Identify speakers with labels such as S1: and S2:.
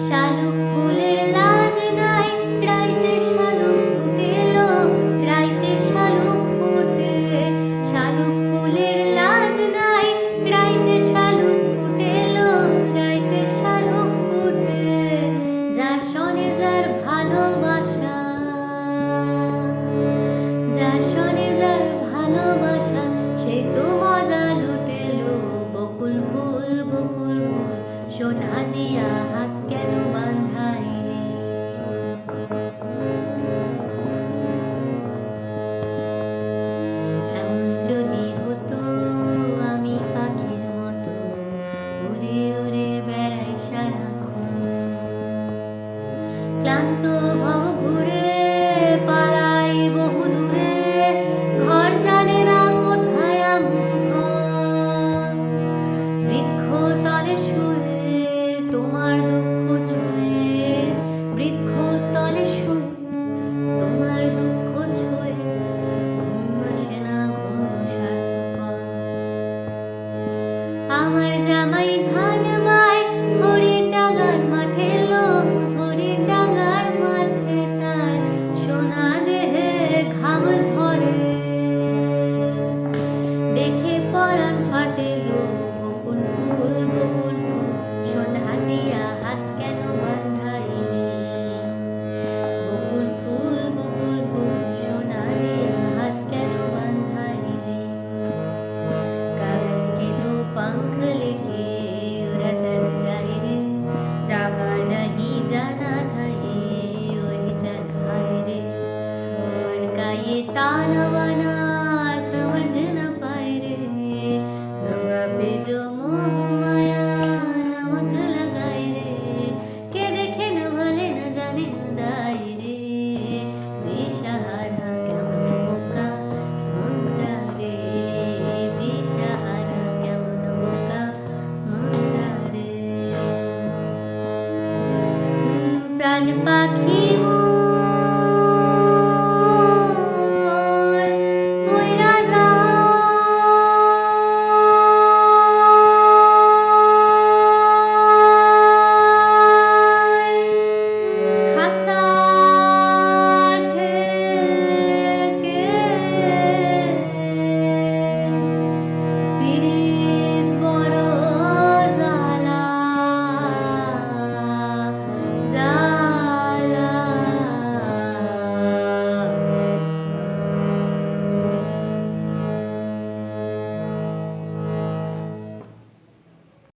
S1: শালুক ফুলের লাজ নাই, রাইতে শালুক ফুটেলো, রাইতে শালুক ফুটে। শালুক ফুলের লাজ নাই, রাইতে শালুক ফুটেলো, রাইতে শালুক ফুটে। যার সনে যার ভালোবাসা, যার সনে যার ভালোবাসা, সে তো মজা লুটেলো। বকুল ফুল, বকুল ফুল, সোনা দিয়া হাত কেন বাঁধাইলে? এমন যদি হতো আমি পাখির মতো, উড়ে উড়ে বেড়াই সারাক্ষণ। ক্লান্ত ভব ঘুরে পালাই বহু দূরে, ঘর জানে না কোথায় আমার ঘর। বৃক্ষ তলে শুয়ে তোমার দুঃখ ছুঁয়ে, বৃক্ষ তলে শুয়ে তোমার দুঃখ ছুঁয়ে, ঘুম আসে না, ঘুম সার্থকর। আমার জামাই ধান মায় হরির ডাঙার মাঠে লো, হরির ডাঙার মাঠে তার সোনা দেহে ঘাম ঝরে। দেখে পরাণ ফাটেলো, বকুল ফুল, বকুল ফুল, সোনা দিয়া হাত কেন বাঁধাইলে? বকুল ফুল, বকুল ফুল, সোনা দিয়া হাত কেন বাঁধাইলে? कागज के दो पंख लेके उड़ा चल जाए रे, जहाँ नहीं जाना था ये वही जाना है रे। उम्र का ये ताना बाना समझ न पाए रे, जुबां पे जो मोह माया नमक लगाए रे। के देखे न भले न जाने न दाए रे, दिशाहारा केमन बोका মনটা রে, দিশাহারা কেমন বোকা মনটা রে। প্রাণ পাখি